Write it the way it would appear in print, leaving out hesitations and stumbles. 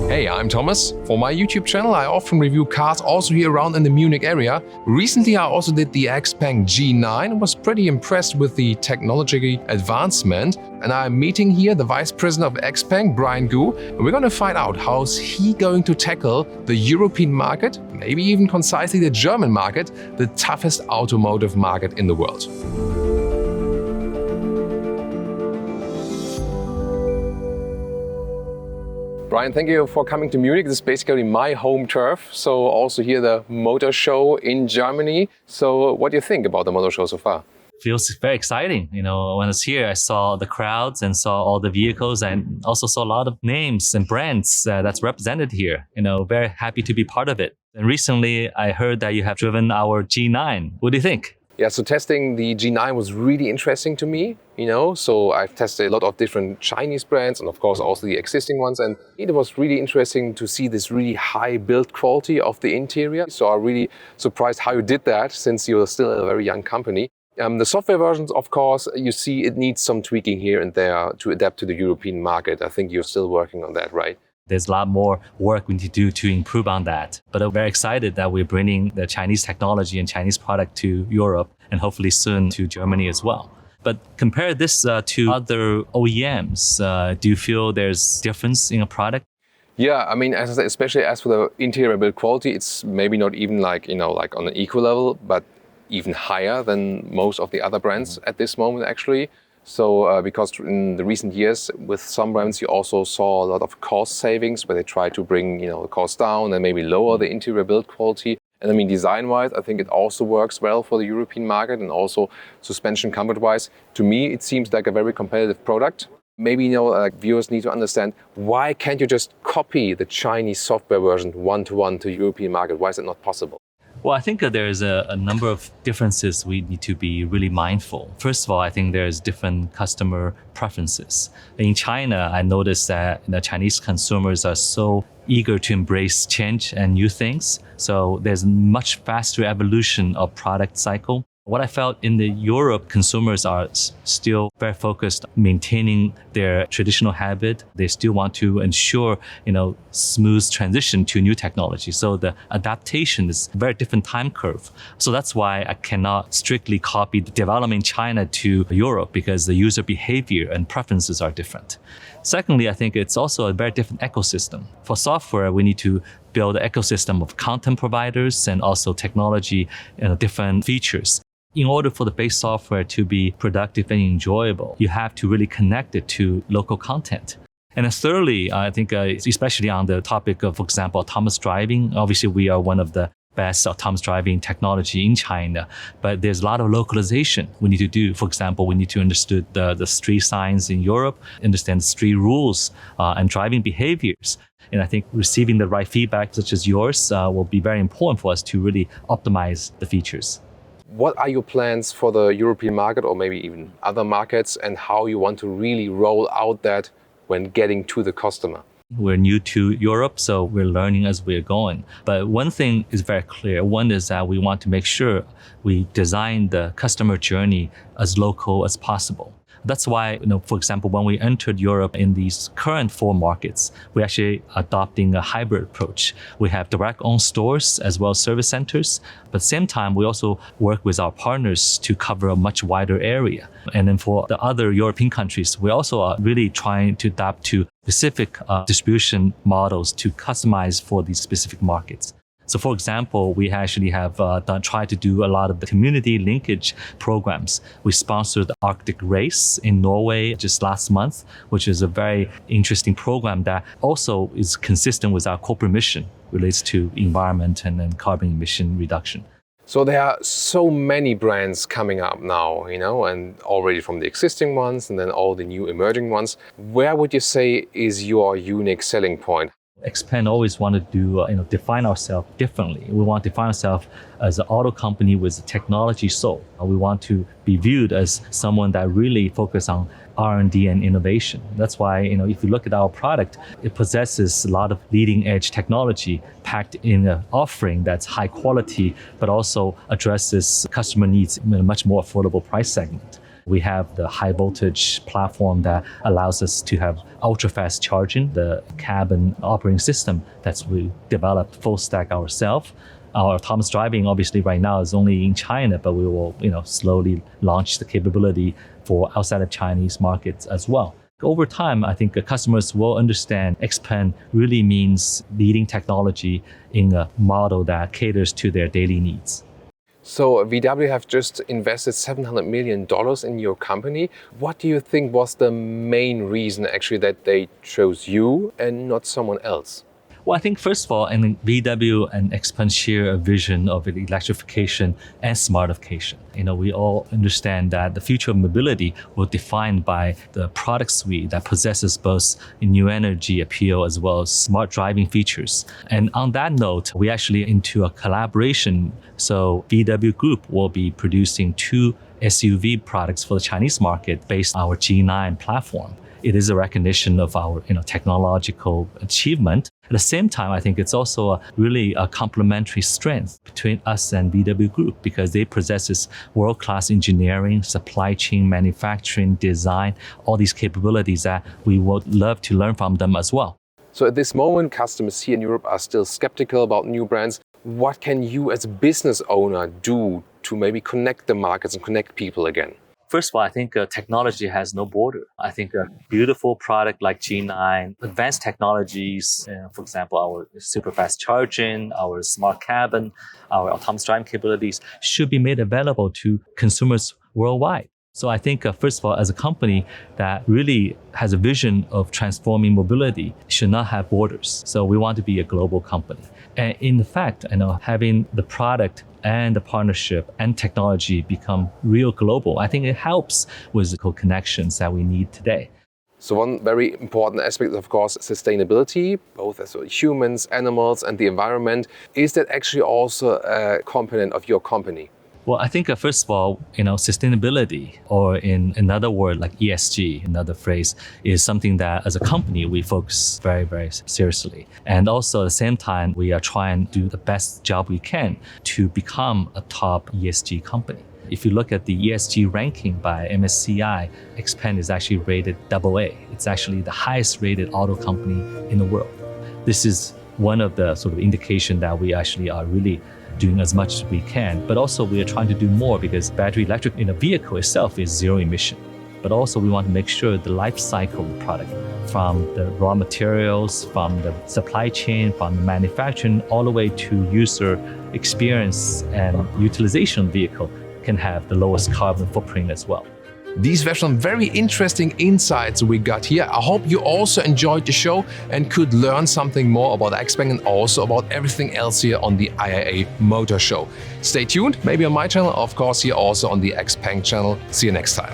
Hey, I'm Thomas. For my YouTube channel, I often review cars also here around in the Munich area. Recently, I also did the XPENG G9 and was pretty impressed with the technological advancement. And I'm meeting here the Vice President of XPENG, Brian Gu, and we're going to find out how's he going to tackle the European market, maybe even concisely the German market, the toughest automotive market in the world. Brian, thank you for coming to Munich. This is basically my home turf. So also here the motor show in Germany. So what do you think about the motor show so far? Feels very exciting. When I was here, I saw the crowds and saw all the vehicles and also saw a lot of names and brands that's represented here. Very happy to be part of it. And recently, I heard that you have driven our G9. What do you think? Yeah, so testing the G9 was really interesting to me, so I've tested a lot of different Chinese brands and of course also the existing ones. And it was really interesting to see this really high build quality of the interior. So I'm really surprised how you did that since you're still a very young company. The software versions, of course, you see it needs some tweaking here and there to adapt to the European market. I think you're still working on that, right? There's a lot more work we need to do to improve on that. But I'm very excited that we're bringing the Chinese technology and Chinese product to Europe and hopefully soon to Germany as well. But compare this to other OEMs. Do you feel there's difference in a product? Yeah, I mean, as I said, especially as for the interior build quality, it's maybe not even like on an equal level, but even higher than most of the other brands at this moment, actually. So because in the recent years with some brands you also saw a lot of cost savings where they try to bring the cost down and maybe lower the interior build quality. And I mean, design-wise, I think it also works well for the European market and also suspension comfort-wise. To me, it seems like a very competitive product. Maybe viewers need to understand, why can't you just copy the Chinese software version one-to-one to European market? Why is it not possible? Well, I think there's a number of differences we need to be really mindful. First of all, I think there's different customer preferences. In China, I noticed that Chinese consumers are so eager to embrace change and new things. So there's much faster evolution of product cycle. What I felt in the Europe, consumers are still very focused on maintaining their traditional habit. They still want to ensure, smooth transition to new technology. So the adaptation is a very different time curve. So that's why I cannot strictly copy the development in China to Europe because the user behavior and preferences are different. Secondly, I think it's also a very different ecosystem. For software, we need to build an ecosystem of content providers and also technology and different features. In order for the base software to be productive and enjoyable, you have to really connect it to local content. And then thirdly, I think especially on the topic of, for example, autonomous driving, obviously we are one of the best autonomous driving technology in China, but there's a lot of localization we need to do. For example, we need to understand the street signs in Europe, understand the street rules and driving behaviors. And I think receiving the right feedback, such as yours, will be very important for us to really optimize the features. What are your plans for the European market or maybe even other markets, and how you want to really roll out that when getting to the customer? We're new to Europe, so we're learning as we're going. But one thing is very clear. One is that we want to make sure we design the customer journey as local as possible. That's why, for example, when we entered Europe in these current 4 markets, we're actually adopting a hybrid approach. We have direct owned stores as well as service centers. But at the same time, we also work with our partners to cover a much wider area. And then for the other European countries, we also are really trying to adapt to specific distribution models to customize for these specific markets. So for example, we actually have tried to do a lot of the community linkage programs. We sponsored the Arctic Race in Norway just last month, which is a very interesting program that also is consistent with our corporate mission, relates to environment and carbon emission reduction. So there are so many brands coming up now, and already from the existing ones and then all the new emerging ones. Where would you say is your unique selling point? XPENG always want to do, define ourselves differently. We want to define ourselves as an auto company with a technology soul. We want to be viewed as someone that really focus on R&D and innovation. That's why, if you look at our product, it possesses a lot of leading edge technology packed in an offering that's high quality, but also addresses customer needs in a much more affordable price segment. We have the high voltage platform that allows us to have ultra fast charging, the cabin operating system that's we developed full stack ourselves. Our autonomous driving, obviously, right now is only in China, but we will, slowly launch the capability for outside of Chinese markets as well. Over time, I think customers will understand XPENG really means leading technology in a model that caters to their daily needs. So VW have just invested $700 million in your company. What do you think was the main reason actually that they chose you and not someone else? Well, I think first of all, VW and XPENG share a vision of electrification and smartification. We all understand that the future of mobility will be defined by the product suite that possesses both new energy appeal as well as smart driving features. And on that note, we actually into a collaboration. So VW Group will be producing 2 SUV products for the Chinese market based on our G9 platform. It is a recognition of our technological achievement. At the same time, I think it's also a complementary strength between us and VW Group because they possess world-class engineering, supply chain, manufacturing, design, all these capabilities that we would love to learn from them as well. So at this moment, customers here in Europe are still skeptical about new brands. What can you as a business owner do to maybe connect the markets and connect people again? First of all, I think technology has no border. I think a beautiful product like G9, advanced technologies, for example, our super fast charging, our smart cabin, our autonomous driving capabilities should be made available to consumers worldwide. So I think, first of all, as a company that really has a vision of transforming mobility, should not have borders. So we want to be a global company. And in fact, having the product and the partnership and technology become real global, I think it helps with the connections that we need today. So one very important aspect is, of course, sustainability, both as humans, animals, and the environment. Is that actually also a component of your company? Well, I think first of all, sustainability, or in another word like ESG, another phrase, is something that as a company we focus very, very seriously. And also at the same time, we are trying to do the best job we can to become a top ESG company. If you look at the ESG ranking by MSCI, XPENG is actually rated AA. It's actually the highest rated auto company in the world. This is one of the sort of indication that we actually are really doing as much as we can, but also we are trying to do more because battery electric in a vehicle itself is zero emission. But also we want to make sure the life cycle of the product, from the raw materials, from the supply chain, from the manufacturing, all the way to user experience and utilization of the vehicle can have the lowest carbon footprint as well. These were some very interesting insights we got here. I hope you also enjoyed the show and could learn something more about XPENG and also about everything else here on the IAA Motor Show. Stay tuned, maybe on my channel, of course, here also on the XPENG channel. See you next time.